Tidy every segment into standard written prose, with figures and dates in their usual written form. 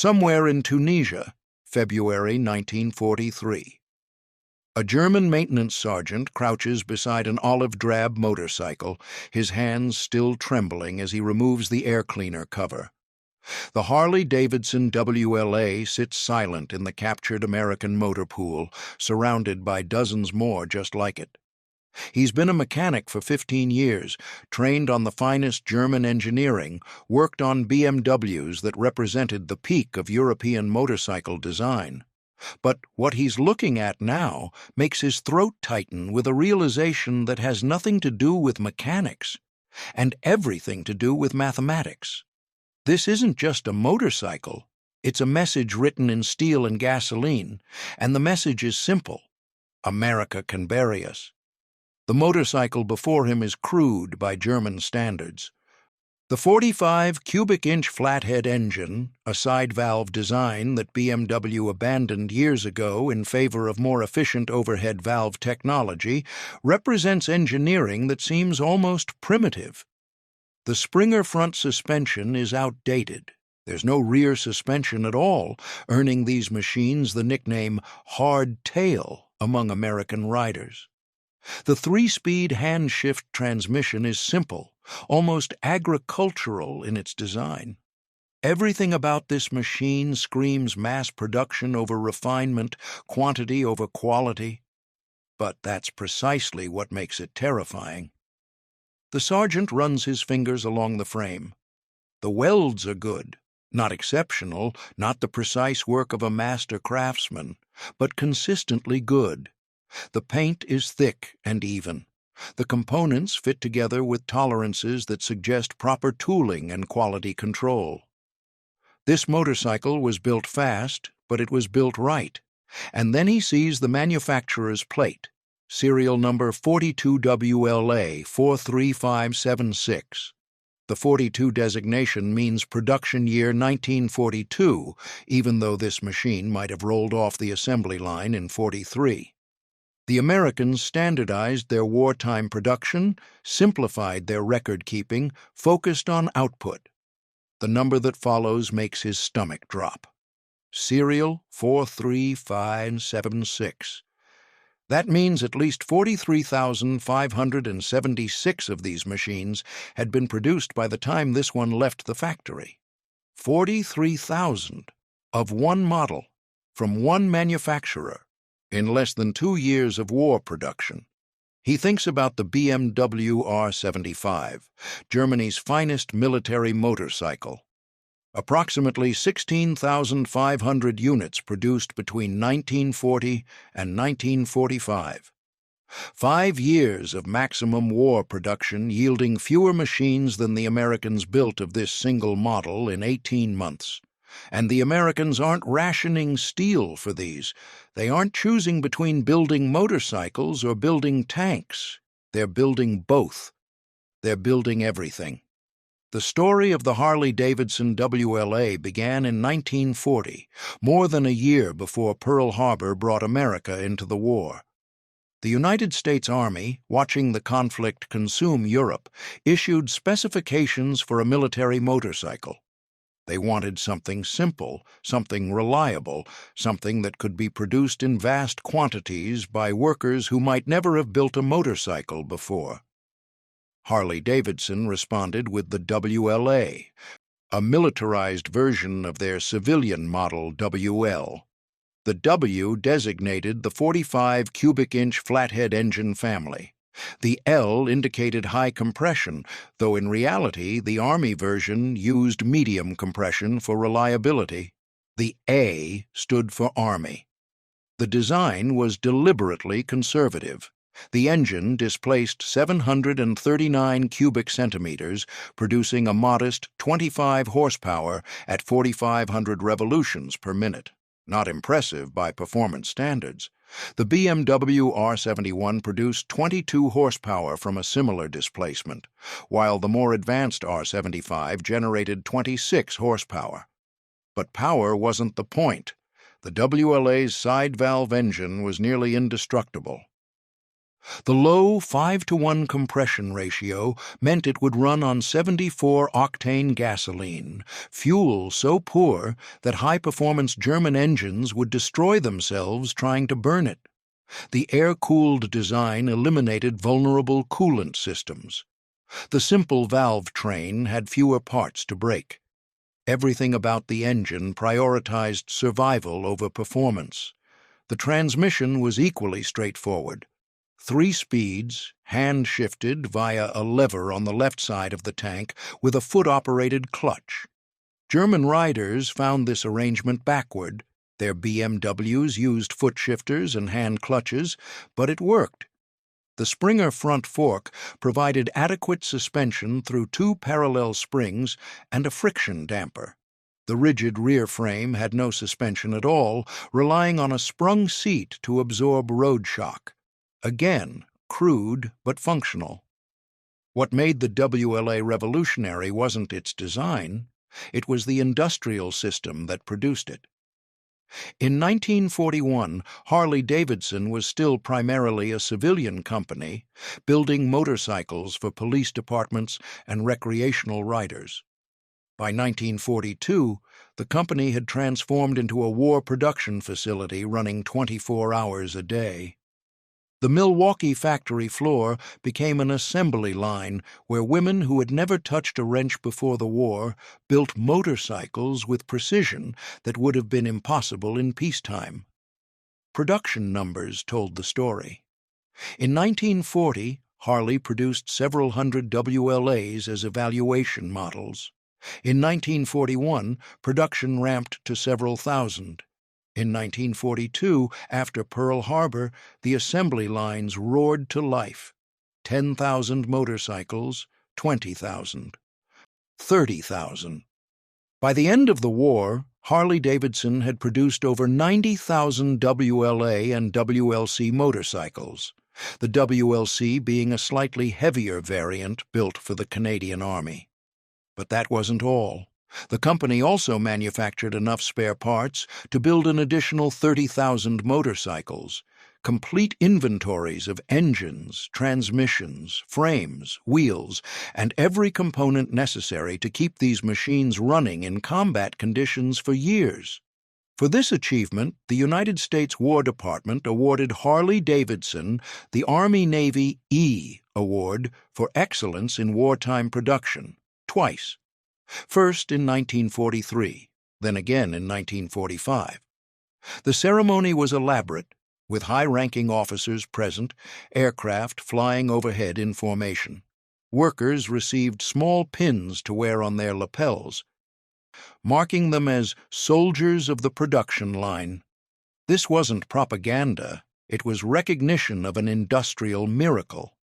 Somewhere in Tunisia, February 1943. A German maintenance sergeant crouches beside an olive-drab motorcycle, his hands still trembling as he removes the air cleaner cover. The Harley-Davidson WLA sits silent in the captured American motor pool, surrounded by dozens more just like it. He's been a mechanic for 15 years, trained on the finest German engineering, worked on BMWs that represented the peak of European motorcycle design. But what he's looking at now makes his throat tighten with a realization that has nothing to do with mechanics, and everything to do with mathematics. This isn't just a motorcycle, it's a message written in steel and gasoline, and the message is simple: America can bury us. The motorcycle before him is crude by German standards. The 45 cubic-inch flathead engine, a side-valve design that BMW abandoned years ago in favor of more efficient overhead valve technology, represents engineering that seems almost primitive. The Springer front suspension is outdated. There's no rear suspension at all, earning these machines the nickname "hard tail" among American riders. The 3-speed hand-shift transmission is simple, almost agricultural in its design. Everything about this machine screams mass production over refinement, quantity over quality. But that's precisely what makes it terrifying. The sergeant runs his fingers along the frame. The welds are good, not exceptional, not the precise work of a master craftsman, but consistently good. The paint is thick and even. The components fit together with tolerances that suggest proper tooling and quality control. This motorcycle was built fast, but it was built right. And then he sees the manufacturer's plate, serial number 42 WLA 43576. The 42 designation means production year 1942, even though this machine might have rolled off the assembly line in 43. The Americans standardized their wartime production, simplified their record-keeping, focused on output. The number that follows makes his stomach drop. Serial 43576. That means at least 43,576 of these machines had been produced by the time this one left the factory. 43,000 of one model, from one manufacturer, in less than 2 years of war production. He thinks about the BMW R75, Germany's finest military motorcycle. Approximately 16,500 units produced between 1940 and 1945. 5 years of maximum war production yielding fewer machines than the Americans built of this single model in 18 months. And the Americans aren't rationing steel for these. They aren't choosing between building motorcycles or building tanks. They're building both. They're building everything. The story of the Harley-Davidson WLA began in 1940, more than a year before Pearl Harbor brought America into the war. The United States Army, watching the conflict consume Europe, issued specifications for a military motorcycle. They wanted something simple, something reliable, something that could be produced in vast quantities by workers who might never have built a motorcycle before. Harley-Davidson responded with the WLA, a militarized version of their civilian model WL. The W designated the 45 cubic-inch flathead engine family. The L indicated high compression, though in reality the Army version used medium compression for reliability. The A stood for Army. The design was deliberately conservative. The engine displaced 739 cubic centimeters, producing a modest 25 horsepower at 4,500 revolutions per minute. Not impressive by performance standards. The BMW R71 produced 22 horsepower from a similar displacement, while the more advanced R75 generated 26 horsepower. But power wasn't the point. The WLA's side-valve engine was nearly indestructible. The low 5-to-1 compression ratio meant it would run on 74-octane gasoline, fuel so poor that high-performance German engines would destroy themselves trying to burn it. The air-cooled design eliminated vulnerable coolant systems. The simple valve train had fewer parts to break. Everything about the engine prioritized survival over performance. The transmission was equally straightforward. 3 speeds, hand-shifted via a lever on the left side of the tank with a foot-operated clutch. German riders found this arrangement backward. Their BMWs used foot shifters and hand clutches, but it worked. The Springer front fork provided adequate suspension through 2 parallel springs and a friction damper. The rigid rear frame had no suspension at all, relying on a sprung seat to absorb road shock. Again, crude but functional. What made the WLA revolutionary wasn't its design, it was the industrial system that produced it. In 1941, Harley-Davidson was still primarily a civilian company, building motorcycles for police departments and recreational riders. By 1942, the company had transformed into a war production facility running 24 hours a day. The Milwaukee factory floor became an assembly line where women who had never touched a wrench before the war built motorcycles with precision that would have been impossible in peacetime. Production numbers told the story. In 1940, Harley produced several hundred WLAs as evaluation models. In 1941, production ramped to several thousand. In 1942, after Pearl Harbor, the assembly lines roared to life. 10,000 motorcycles, 20,000, 30,000. By the end of the war, Harley-Davidson had produced over 90,000 WLA and WLC motorcycles, the WLC being a slightly heavier variant built for the Canadian Army. But that wasn't all. The company also manufactured enough spare parts to build an additional 30,000 motorcycles, complete inventories of engines, transmissions, frames, wheels, and every component necessary to keep these machines running in combat conditions for years. For this achievement, the United States War Department awarded Harley-Davidson the Army-Navy E Award for Excellence in Wartime Production, twice. First in 1943, then again in 1945. The ceremony was elaborate, with high-ranking officers present, aircraft flying overhead in formation. Workers received small pins to wear on their lapels, marking them as soldiers of the production line. This wasn't propaganda, it was recognition of an industrial miracle.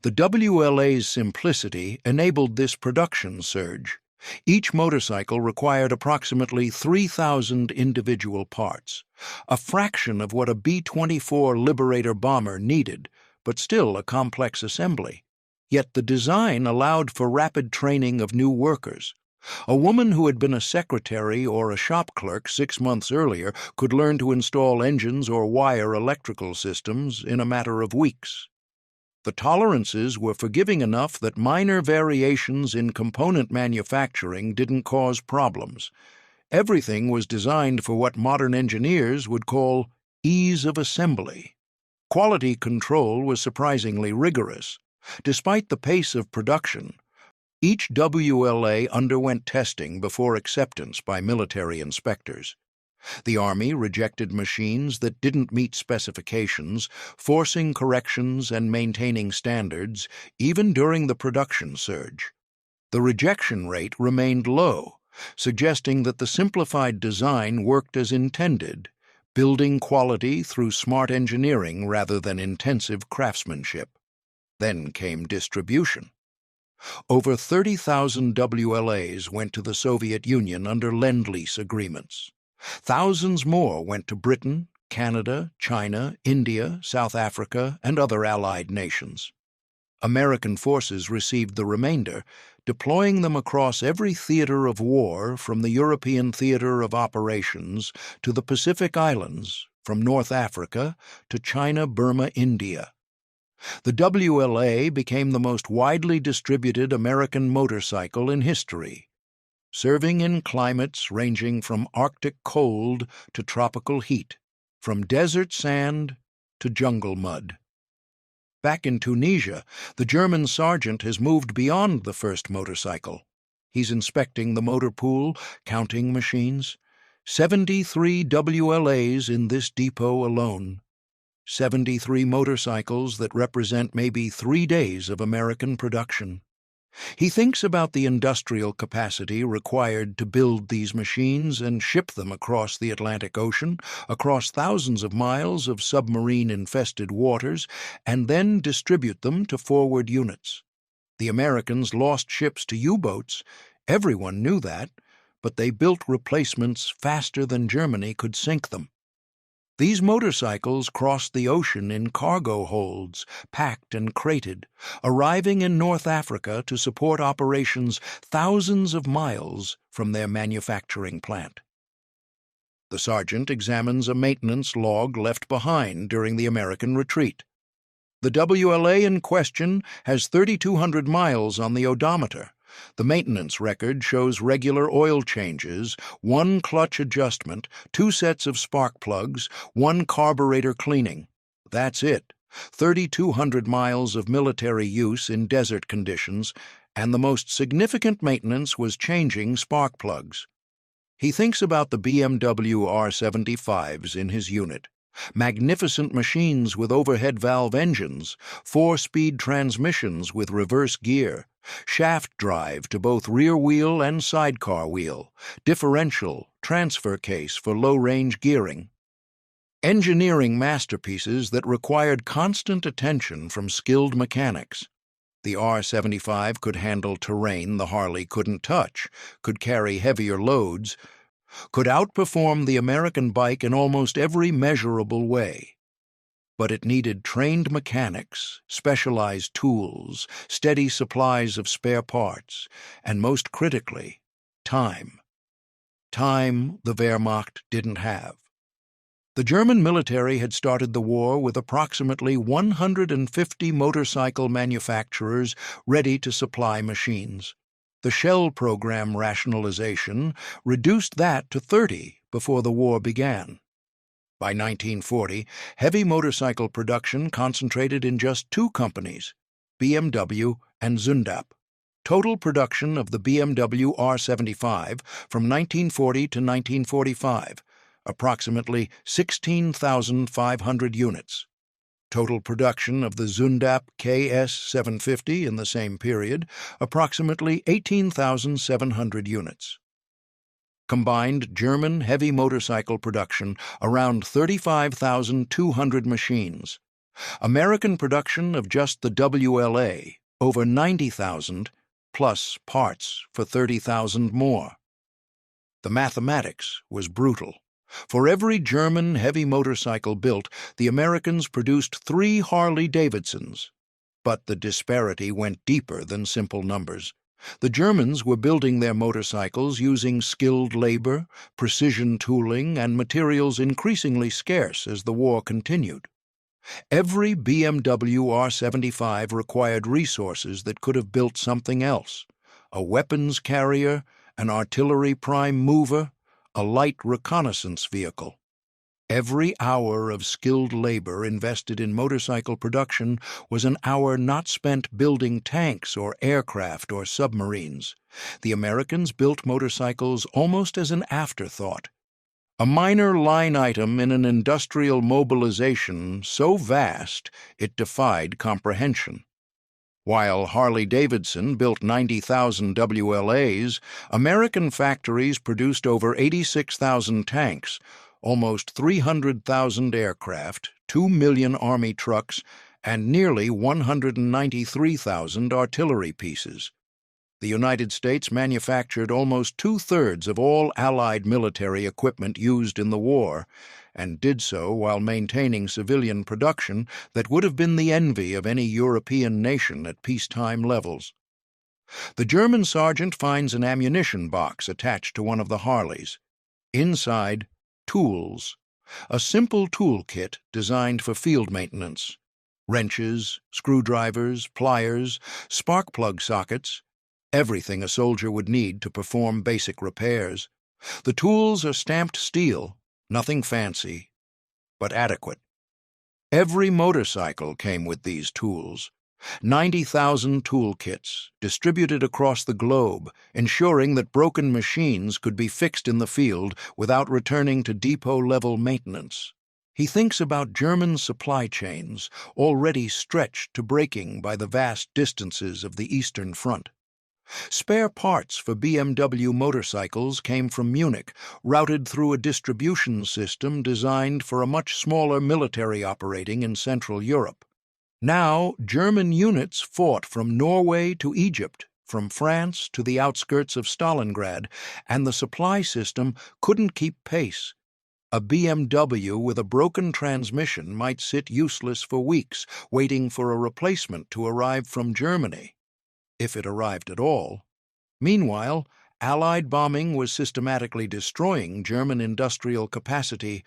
The WLA's simplicity enabled this production surge. Each motorcycle required approximately 3,000 individual parts, a fraction of what a B-24 Liberator bomber needed, but still a complex assembly. Yet the design allowed for rapid training of new workers. A woman who had been a secretary or a shop clerk 6 months earlier could learn to install engines or wire electrical systems in a matter of weeks. The tolerances were forgiving enough that minor variations in component manufacturing didn't cause problems. Everything was designed for what modern engineers would call ease of assembly. Quality control was surprisingly rigorous. Despite the pace of production, each WLA underwent testing before acceptance by military inspectors. The Army rejected machines that didn't meet specifications, forcing corrections and maintaining standards even during the production surge. The rejection rate remained low, suggesting that the simplified design worked as intended, building quality through smart engineering rather than intensive craftsmanship. Then came distribution. Over 30,000 WLAs went to the Soviet Union under Lend-Lease agreements. Thousands more went to Britain, Canada, China, India, South Africa, and other allied nations. American forces received the remainder, deploying them across every theater of war from the European theater of operations to the Pacific Islands, from North Africa to China, Burma, India. The WLA became the most widely distributed American motorcycle in history, serving in climates ranging from Arctic cold to tropical heat, from desert sand to jungle mud. Back in Tunisia, the German sergeant has moved beyond the first motorcycle. He's inspecting the motor pool, counting machines. 73 WLAs in this depot alone. 73 motorcycles that represent maybe 3 days of American production. He thinks about the industrial capacity required to build these machines and ship them across the Atlantic Ocean, across thousands of miles of submarine-infested waters, and then distribute them to forward units. The Americans lost ships to U-boats. Everyone knew that, but they built replacements faster than Germany could sink them. These motorcycles crossed the ocean in cargo holds, packed and crated, arriving in North Africa to support operations thousands of miles from their manufacturing plant. The sergeant examines a maintenance log left behind during the American retreat. The WLA in question has 3,200 miles on the odometer. The maintenance record shows regular oil changes, 1 clutch adjustment, 2 sets of spark plugs, 1 carburetor cleaning. That's it. 3,200 miles of military use in desert conditions, and the most significant maintenance was changing spark plugs. He thinks about the BMW R75s in his unit. Magnificent machines with overhead valve engines, 4-speed transmissions with reverse gear, shaft drive to both rear wheel and sidecar wheel, differential, transfer case for low-range gearing. Engineering masterpieces that required constant attention from skilled mechanics. The R75 could handle terrain the Harley couldn't touch, could carry heavier loads, could outperform the American bike in almost every measurable way. But it needed trained mechanics, specialized tools, steady supplies of spare parts, and most critically, time. Time the Wehrmacht didn't have. The German military had started the war with approximately 150 motorcycle manufacturers ready to supply machines. The shell program rationalization reduced that to 30 before the war began. By 1940, heavy motorcycle production concentrated in just 2 companies, BMW and Zundap. Total production of the BMW R75 from 1940 to 1945, approximately 16,500 units. Total production of the Zundap KS750 in the same period, approximately 18,700 units. Combined German heavy motorcycle production, around 35,200 machines. American production of just the WLA, over 90,000, plus parts for 30,000 more. The mathematics was brutal. For every German heavy motorcycle built, the Americans produced 3 Harley-Davidsons. But the disparity went deeper than simple numbers. The Germans were building their motorcycles using skilled labor, precision tooling, and materials increasingly scarce as the war continued. Every BMW R75 required resources that could have built something else: a weapons carrier, an artillery prime mover, a light reconnaissance vehicle. Every hour of skilled labor invested in motorcycle production was an hour not spent building tanks or aircraft or submarines. The Americans built motorcycles almost as an afterthought, a minor line item in an industrial mobilization so vast it defied comprehension. While Harley-Davidson built 90,000 WLAs, American factories produced over 86,000 tanks, almost 300,000 aircraft, 2 million Army trucks, and nearly 193,000 artillery pieces. The United States manufactured almost 2/3 of all Allied military equipment used in the war, and did so while maintaining civilian production that would have been the envy of any European nation at peacetime levels. The German sergeant finds an ammunition box attached to one of the Harleys. Inside, tools, a simple tool kit designed for field maintenance. Wrenches, screwdrivers, pliers, spark plug sockets, everything a soldier would need to perform basic repairs. The tools are stamped steel, nothing fancy, but adequate. Every motorcycle came with these tools. 90,000 toolkits distributed across the globe, ensuring that broken machines could be fixed in the field without returning to depot-level maintenance. He thinks about German supply chains, already stretched to breaking by the vast distances of the Eastern Front. Spare parts for BMW motorcycles came from Munich, routed through a distribution system designed for a much smaller military operating in Central Europe. Now, German units fought from Norway to Egypt, from France to the outskirts of Stalingrad, and the supply system couldn't keep pace. A BMW with a broken transmission might sit useless for weeks, waiting for a replacement to arrive from Germany, if it arrived at all. Meanwhile, Allied bombing was systematically destroying German industrial capacity,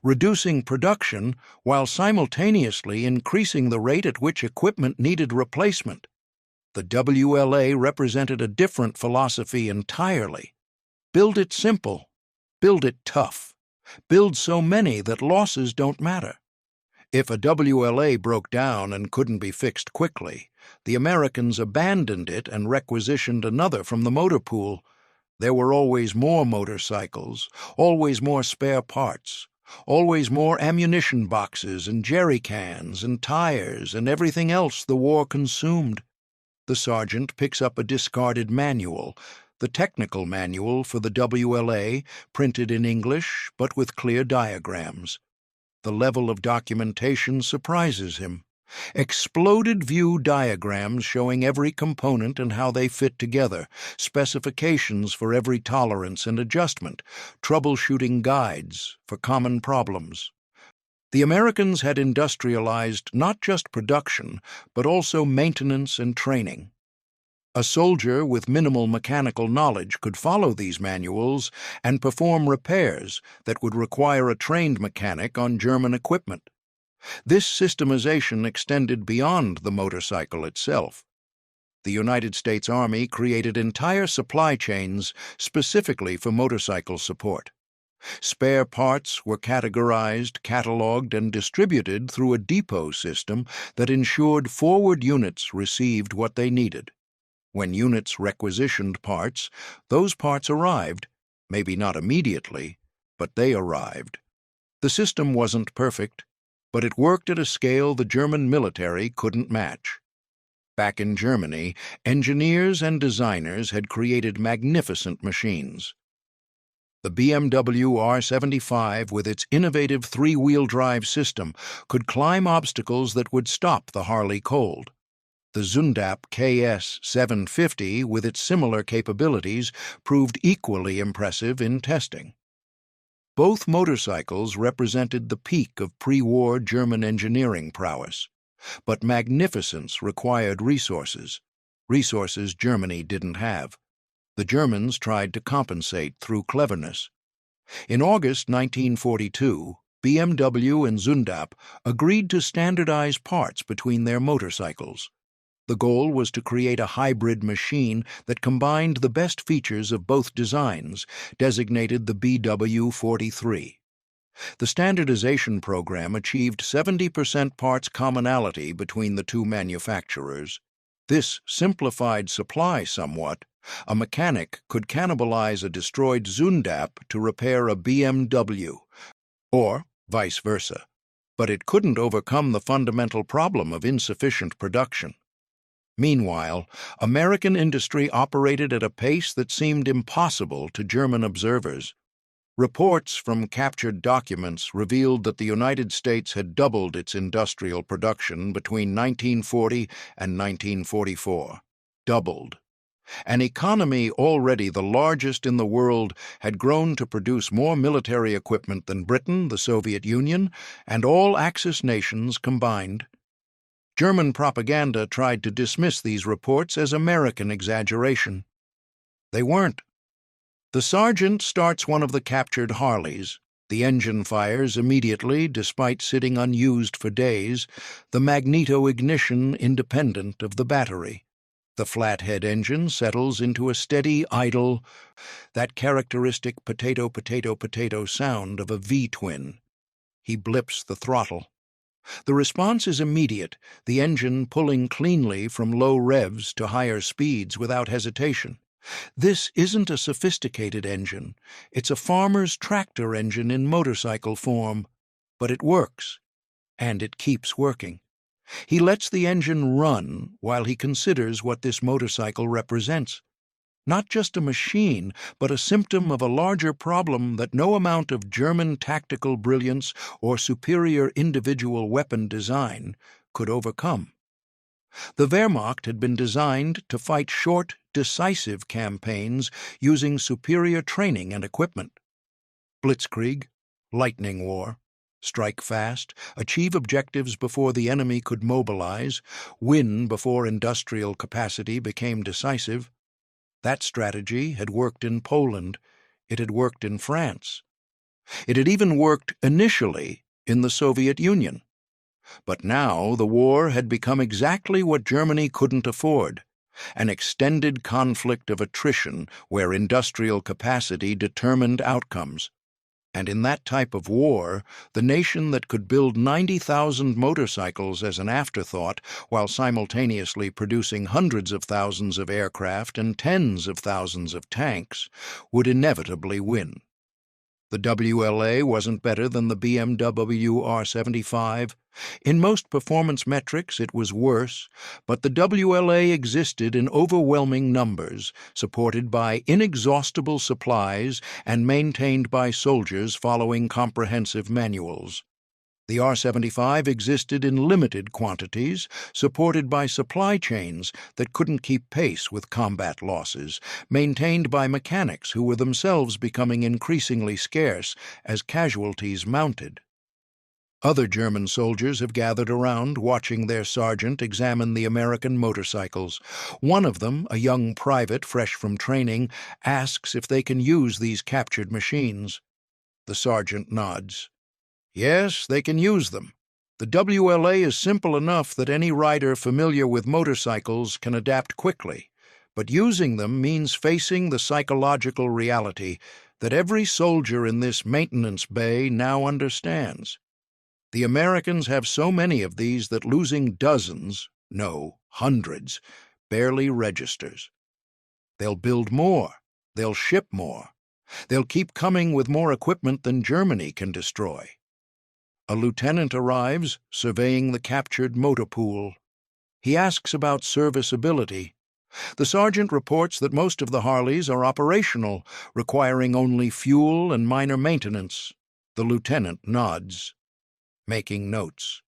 reducing production while simultaneously increasing the rate at which equipment needed replacement. The WLA represented a different philosophy entirely. Build it simple. Build it tough. Build so many that losses don't matter. If a WLA broke down and couldn't be fixed quickly, the Americans abandoned it and requisitioned another from the motor pool. There were always more motorcycles, always more spare parts, always more ammunition boxes and jerry cans and tires and everything else the war consumed. The sergeant picks up a discarded manual, the technical manual for the WLA, printed in English but with clear diagrams. The level of documentation surprises him. Exploded view diagrams showing every component and how they fit together, specifications for every tolerance and adjustment, troubleshooting guides for common problems. The Americans had industrialized not just production, but also maintenance and training. A soldier with minimal mechanical knowledge could follow these manuals and perform repairs that would require a trained mechanic on German equipment. This systemization extended beyond the motorcycle itself. The United States Army created entire supply chains specifically for motorcycle support. Spare parts were categorized, cataloged, and distributed through a depot system that ensured forward units received what they needed. When units requisitioned parts, those parts arrived, maybe not immediately, but they arrived. The system wasn't perfect, but it worked at a scale the German military couldn't match. Back in Germany, engineers and designers had created magnificent machines. The BMW R75, with its innovative three-wheel drive system, could climb obstacles that would stop the Harley cold. The Zundap KS 750, with its similar capabilities, proved equally impressive in testing. Both motorcycles represented the peak of pre-war German engineering prowess, but magnificence required resources Germany didn't have. The Germans tried to compensate through cleverness. In August 1942, BMW and Zundap agreed to standardize parts between their motorcycles. The goal was to create a hybrid machine that combined the best features of both designs, designated the BW43. The standardization program achieved 70% parts commonality between the two manufacturers. This simplified supply somewhat. A mechanic could cannibalize a destroyed Zundap to repair a BMW, or vice versa, but it couldn't overcome the fundamental problem of insufficient production. Meanwhile, American industry operated at a pace that seemed impossible to German observers. Reports from captured documents revealed that the United States had doubled its industrial production between 1940 and 1944. Doubled. An economy already the largest in the world had grown to produce more military equipment than Britain, the Soviet Union, and all Axis nations combined. German propaganda tried to dismiss these reports as American exaggeration. They weren't. The sergeant starts one of the captured Harleys, The engine fires immediately, despite sitting unused for days, the magneto-ignition independent of the battery. The flathead engine settles into a steady idle, that characteristic potato-potato-potato sound of a V-twin. He blips the throttle. The response is immediate, the engine pulling cleanly from low revs to higher speeds without hesitation. This isn't a sophisticated engine. It's a farmer's tractor engine in motorcycle form. But it works, and it keeps working. He lets the engine run while he considers what this motorcycle represents. Not just a machine, but a symptom of a larger problem that no amount of German tactical brilliance or superior individual weapon design could overcome. The Wehrmacht had been designed to fight short, decisive campaigns using superior training and equipment. Blitzkrieg, lightning war, strike fast, achieve objectives before the enemy could mobilize, win before industrial capacity became decisive. That strategy had worked in Poland. It had worked in France. It had even worked initially in the Soviet Union. But now the war had become exactly what Germany couldn't afford, an extended conflict of attrition where industrial capacity determined outcomes. And in that type of war, the nation that could build 90,000 motorcycles as an afterthought while simultaneously producing hundreds of thousands of aircraft and tens of thousands of tanks would inevitably win. The WLA wasn't better than the BMW R75. In most performance metrics it was worse, but the WLA existed in overwhelming numbers, supported by inexhaustible supplies and maintained by soldiers following comprehensive manuals. The R75 existed in limited quantities, supported by supply chains that couldn't keep pace with combat losses, maintained by mechanics who were themselves becoming increasingly scarce as casualties mounted. Other German soldiers have gathered around, watching their sergeant examine the American motorcycles. One of them, a young private fresh from training, asks if they can use these captured machines. The sergeant nods. Yes, they can use them. The WLA is simple enough that any rider familiar with motorcycles can adapt quickly, but using them means facing the psychological reality that every soldier in this maintenance bay now understands. The Americans have so many of these that losing dozens, no, hundreds, barely registers. They'll build more. They'll ship more. They'll keep coming with more equipment than Germany can destroy. A lieutenant arrives, surveying the captured motor pool. He asks about serviceability. The sergeant reports that most of the Harleys are operational, requiring only fuel and minor maintenance. The lieutenant nods, making notes.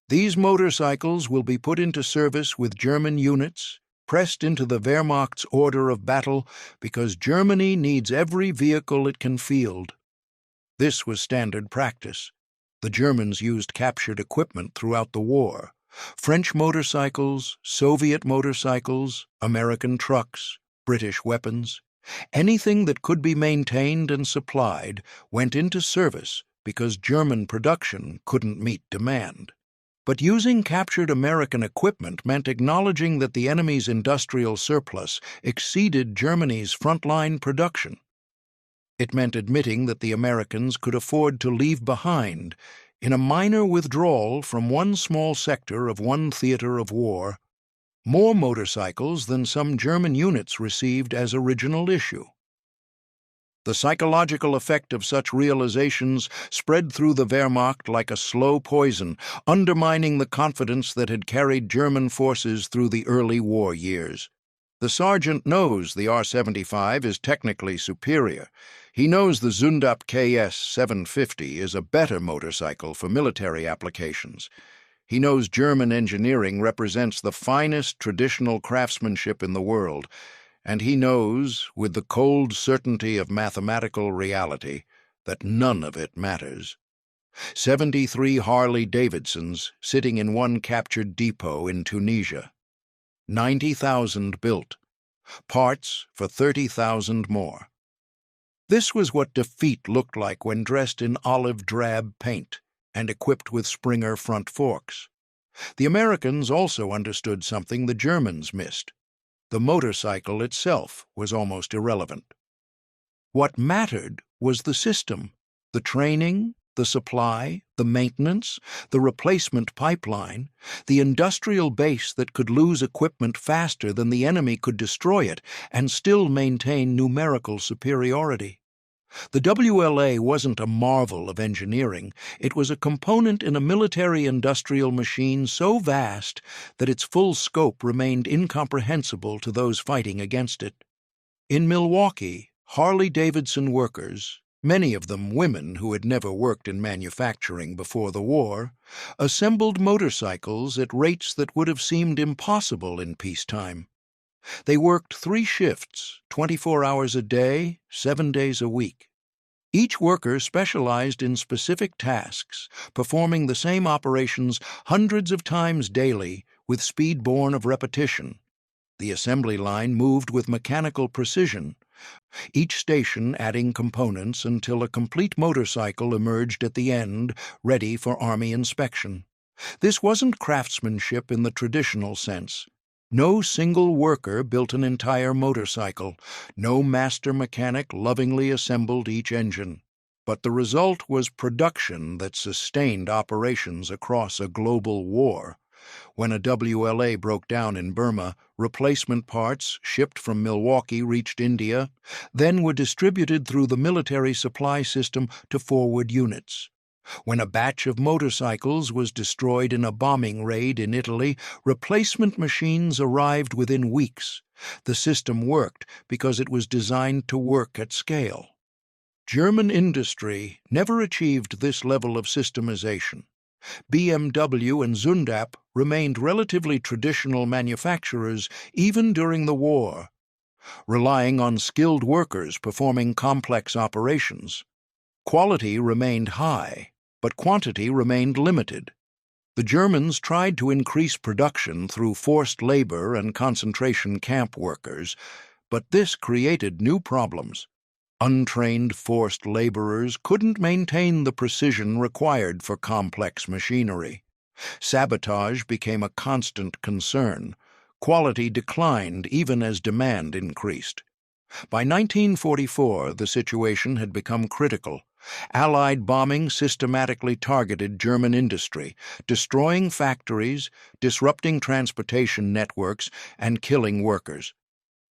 These motorcycles will be put into service with German units, pressed into the Wehrmacht's order of battle because Germany needs every vehicle it can field. This was standard practice. The Germans used captured equipment throughout the war. French motorcycles, Soviet motorcycles, American trucks, British weapons. Anything that could be maintained and supplied went into service because German production couldn't meet demand. But using captured American equipment meant acknowledging that the enemy's industrial surplus exceeded Germany's frontline production. It meant admitting that the Americans could afford to leave behind, in a minor withdrawal from one small sector of one theater of war, more motorcycles than some German units received as original issue. The psychological effect of such realizations spread through the Wehrmacht like a slow poison, undermining the confidence that had carried German forces through the early war years. The sergeant knows the R-75 is technically superior. He knows the Zündapp KS 750 is a better motorcycle for military applications. He knows German engineering represents the finest traditional craftsmanship in the world, and he knows, with the cold certainty of mathematical reality, that none of it matters. 73 Harley-Davidsons sitting in one captured depot in Tunisia. 90,000 built. Parts for 30,000 more. This was what defeat looked like when dressed in olive drab paint and equipped with Springer front forks. The Americans also understood something the Germans missed. The motorcycle itself was almost irrelevant. What mattered was the system, the training, the supply, the maintenance, the replacement pipeline, the industrial base that could lose equipment faster than the enemy could destroy it and still maintain numerical superiority. The WLA wasn't a marvel of engineering. It was a component in a military-industrial machine so vast that its full scope remained incomprehensible to those fighting against it. In Milwaukee, Harley-Davidson workers, many of them women who had never worked in manufacturing before the war, assembled motorcycles at rates that would have seemed impossible in peacetime. They worked 3 shifts, 24 hours a day, 7 days a week. Each worker specialized in specific tasks, performing the same operations hundreds of times daily with speed born of repetition. The assembly line moved with mechanical precision, each station adding components until a complete motorcycle emerged at the end, ready for Army inspection. This wasn't craftsmanship in the traditional sense. No single worker built an entire motorcycle. No master mechanic lovingly assembled each engine. But the result was production that sustained operations across a global war. When a WLA broke down in Burma, replacement parts shipped from Milwaukee reached India, then were distributed through the military supply system to forward units. When a batch of motorcycles was destroyed in a bombing raid in Italy, replacement machines arrived within weeks. The system worked because it was designed to work at scale. German industry never achieved this level of systemization. BMW and Zundap remained relatively traditional manufacturers even during the war, relying on skilled workers performing complex operations. Quality remained high, but quantity remained limited. The Germans tried to increase production through forced labor and concentration camp workers, but this created new problems. Untrained forced laborers couldn't maintain the precision required for complex machinery. Sabotage became a constant concern. Quality declined even as demand increased. By 1944, the situation had become critical. Allied bombing systematically targeted German industry, destroying factories, disrupting transportation networks, and killing workers.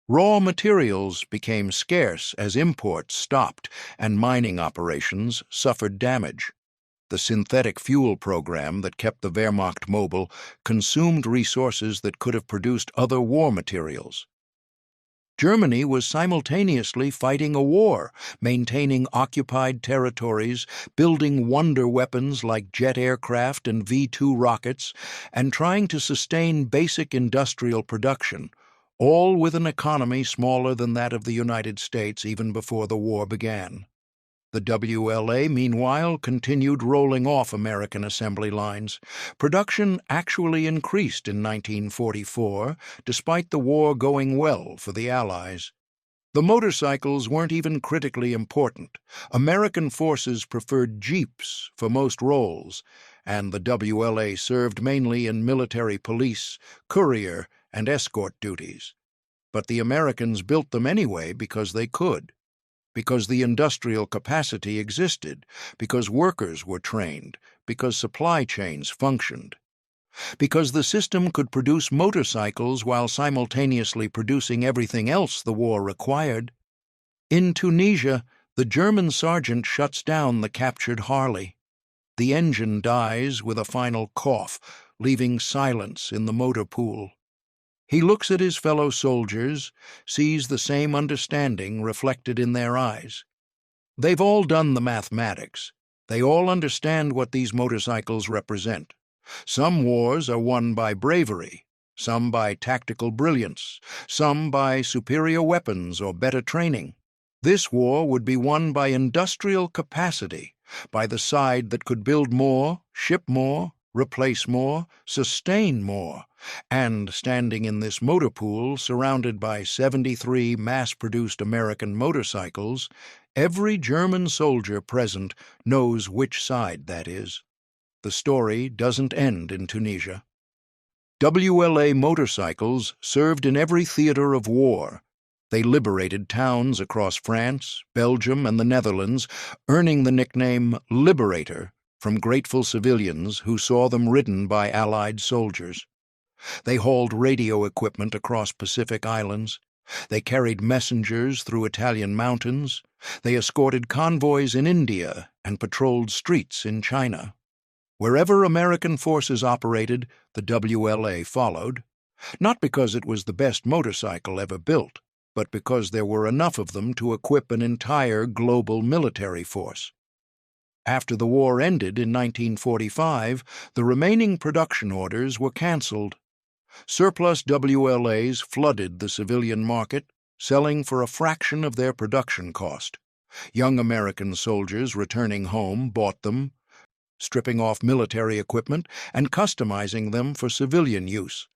Raw materials became scarce as imports stopped and mining operations suffered damage. The synthetic fuel program that kept the Wehrmacht mobile consumed resources that could have produced other war materials. Germany was simultaneously fighting a war, maintaining occupied territories, building wonder weapons like jet aircraft and V-2 rockets, and trying to sustain basic industrial production, all with an economy smaller than that of the United States even before the war began. The WLA, meanwhile, continued rolling off American assembly lines. Production actually increased in 1944, despite the war going well for the Allies. The motorcycles weren't even critically important. American forces preferred jeeps for most roles, and the WLA served mainly in military police, courier, and escort duties. But the Americans built them anyway because they could. Because the industrial capacity existed, because workers were trained, because supply chains functioned, because the system could produce motorcycles while simultaneously producing everything else the war required. In Tunisia, the German sergeant shuts down the captured Harley. The engine dies with a final cough, leaving silence in the motor pool. He looks at his fellow soldiers, sees the same understanding reflected in their eyes. They've all done the mathematics. They all understand what these motorcycles represent. Some wars are won by bravery, some by tactical brilliance, some by superior weapons or better training. This war would be won by industrial capacity, by the side that could build more, ship more, replace more, sustain more, and standing in this motor pool surrounded by 73 mass-produced American motorcycles, Every German soldier present knows which side that is. The story doesn't end in Tunisia. WLA motorcycles served in every theater of war. They liberated towns across France, Belgium, and the Netherlands, earning the nickname Liberator from grateful civilians who saw them ridden by Allied soldiers. They hauled radio equipment across Pacific islands. They carried messengers through Italian mountains. They escorted convoys in India and patrolled streets in China. Wherever American forces operated, the WLA followed, not because it was the best motorcycle ever built, but because there were enough of them to equip an entire global military force. After the war ended in 1945, the remaining production orders were canceled. Surplus WLAs flooded the civilian market, selling for a fraction of their production cost. Young American soldiers returning home bought them, stripping off military equipment and customizing them for civilian use.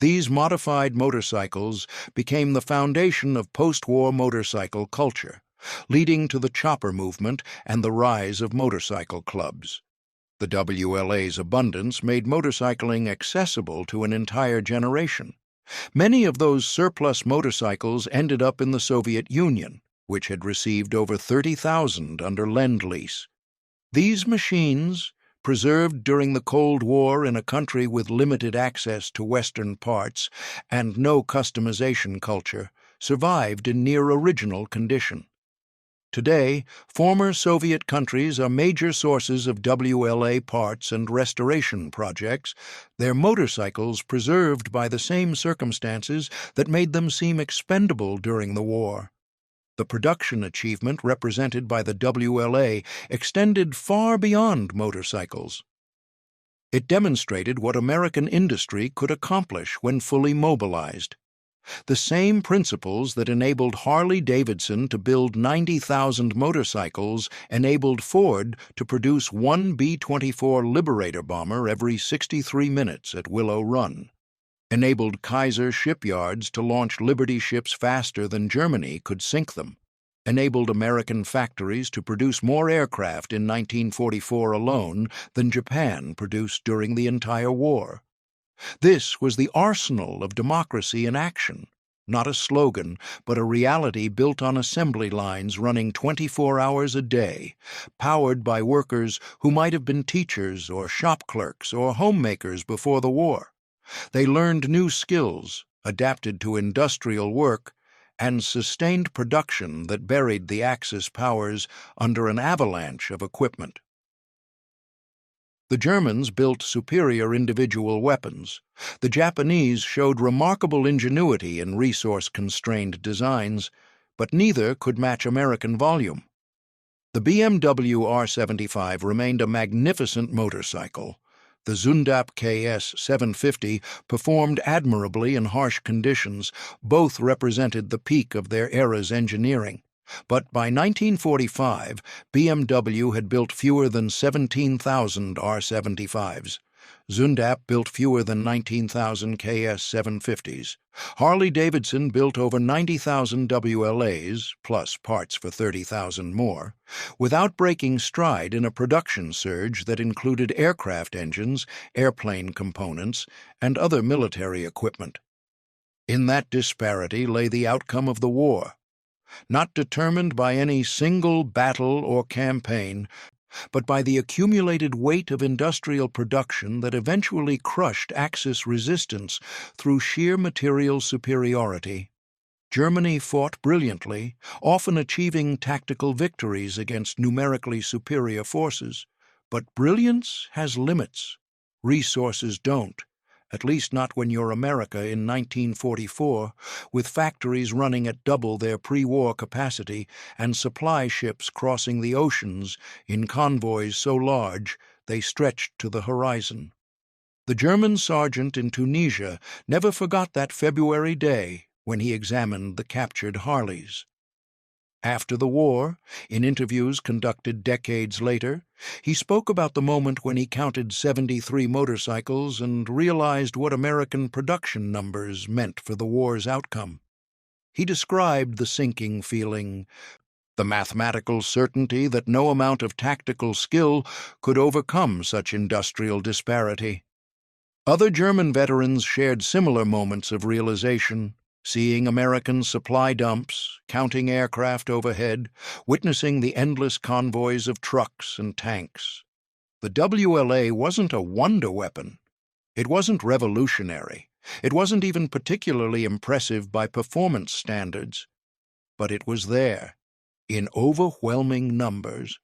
These modified motorcycles became the foundation of post-war motorcycle culture, leading to the chopper movement and the rise of motorcycle clubs. The WLA's abundance made motorcycling accessible to an entire generation. Many of those surplus motorcycles ended up in the Soviet Union, which had received over 30,000 under Lend-Lease. These machines, preserved during the Cold War in a country with limited access to Western parts and no customization culture, survived in near-original condition. Today, former Soviet countries are major sources of WLA parts and restoration projects, their motorcycles preserved by the same circumstances that made them seem expendable during the war. The production achievement represented by the WLA extended far beyond motorcycles. It demonstrated what American industry could accomplish when fully mobilized. The same principles that enabled Harley-Davidson to build 90,000 motorcycles enabled Ford to produce one B-24 Liberator bomber every 63 minutes at Willow Run, enabled Kaiser shipyards to launch Liberty ships faster than Germany could sink them, enabled American factories to produce more aircraft in 1944 alone than Japan produced during the entire war. This was the arsenal of democracy in action, not a slogan, but a reality built on assembly lines running 24 hours a day, powered by workers who might have been teachers or shop clerks or homemakers before the war. They learned new skills, adapted to industrial work, and sustained production that buried the Axis powers under an avalanche of equipment. The Germans built superior individual weapons. The Japanese showed remarkable ingenuity in resource-constrained designs, but neither could match American volume. The BMW R75 remained a magnificent motorcycle. The Zundap KS 750 performed admirably in harsh conditions. Both represented the peak of their era's engineering. But by 1945, BMW had built fewer than 17,000 R75s. Zundap built fewer than 19,000 KS 750s. Harley-Davidson built over 90,000 WLAs, plus parts for 30,000 more, without breaking stride in a production surge that included aircraft engines, airplane components, and other military equipment. In that disparity lay the outcome of the war. Not determined by any single battle or campaign, but by the accumulated weight of industrial production that eventually crushed Axis resistance through sheer material superiority. Germany fought brilliantly, often achieving tactical victories against numerically superior forces. But brilliance has limits. Resources don't. At least not when you're America in 1944, with factories running at double their pre-war capacity and supply ships crossing the oceans in convoys so large they stretched to the horizon. The German sergeant in Tunisia never forgot that February day when he examined the captured Harleys. After the war, in interviews conducted decades later, he spoke about the moment when he counted 73 motorcycles and realized what American production numbers meant for the war's outcome. He described the sinking feeling, the mathematical certainty that no amount of tactical skill could overcome such industrial disparity. Other German veterans shared similar moments of realization, seeing American supply dumps, counting aircraft overhead, witnessing the endless convoys of trucks and tanks. The WLA wasn't a wonder weapon. It wasn't revolutionary. It wasn't even particularly impressive by performance standards. But it was there, in overwhelming numbers.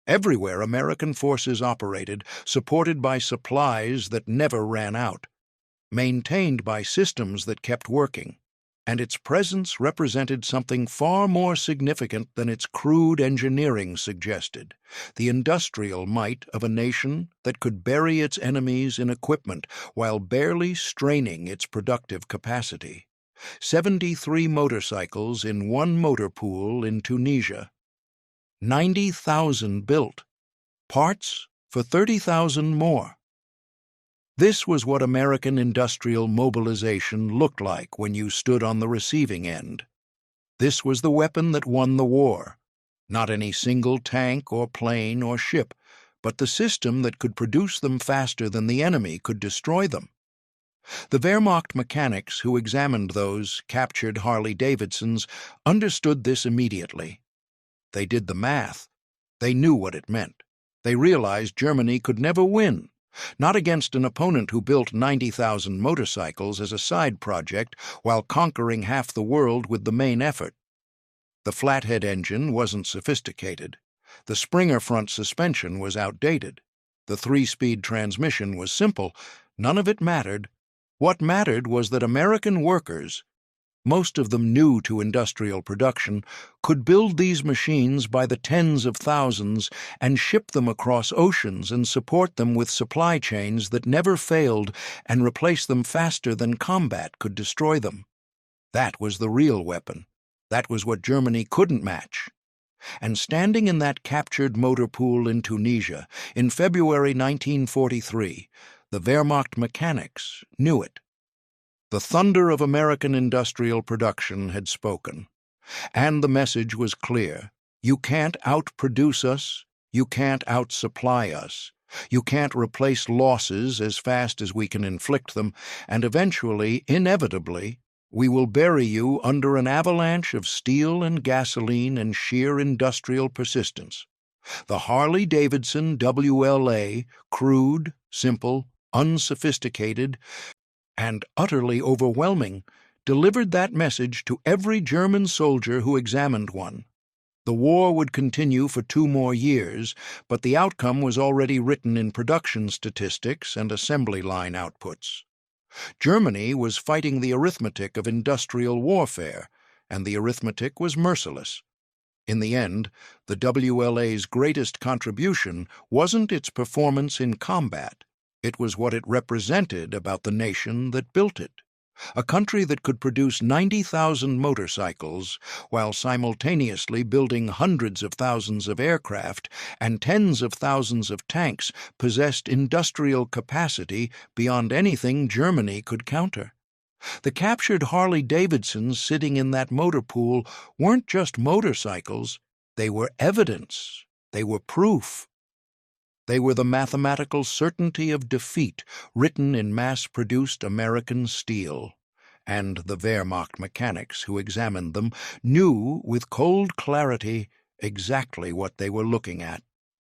Everywhere American forces operated, supported by supplies that never ran out, maintained by systems that kept working, and its presence represented something far more significant than its crude engineering suggested: the industrial might of a nation that could bury its enemies in equipment while barely straining its productive capacity. 73 motorcycles in one motor pool in Tunisia. 90,000 built. Parts for 30,000 more. This was what American industrial mobilization looked like when you stood on the receiving end. This was the weapon that won the war. Not any single tank or plane or ship, but the system that could produce them faster than the enemy could destroy them. The Wehrmacht mechanics who examined those captured Harley-Davidsons understood this immediately. They did the math. They knew what it meant. They realized Germany could never win, not against an opponent who built 90,000 motorcycles as a side project while conquering half the world with the main effort. The flathead engine wasn't sophisticated. The Springer front suspension was outdated. The 3-speed transmission was simple. None of it mattered. What mattered was that American workers, most of them new to industrial production, could build these machines by the tens of thousands and ship them across oceans and support them with supply chains that never failed and replace them faster than combat could destroy them. That was the real weapon. That was what Germany couldn't match. And standing in that captured motor pool in Tunisia in February 1943, the Wehrmacht mechanics knew it. The thunder of American industrial production had spoken, and the message was clear. You can't outproduce us, you can't outsupply us, you can't replace losses as fast as we can inflict them, and eventually, inevitably, we will bury you under an avalanche of steel and gasoline and sheer industrial persistence. The Harley-Davidson WLA, crude, simple, unsophisticated, and utterly overwhelming, delivered that message to every German soldier who examined one. The war would continue for 2 more years, but the outcome was already written in production statistics and assembly line outputs. Germany was fighting the arithmetic of industrial warfare, and the arithmetic was merciless. In the end, the WLA's greatest contribution wasn't its performance in combat. It was what it represented about the nation that built it. A country that could produce 90,000 motorcycles while simultaneously building hundreds of thousands of aircraft and tens of thousands of tanks possessed industrial capacity beyond anything Germany could counter. The captured Harley-Davidsons sitting in that motor pool weren't just motorcycles. They were evidence. They were proof. They were the mathematical certainty of defeat written in mass-produced American steel, and the Wehrmacht mechanics who examined them knew with cold clarity exactly what they were looking at.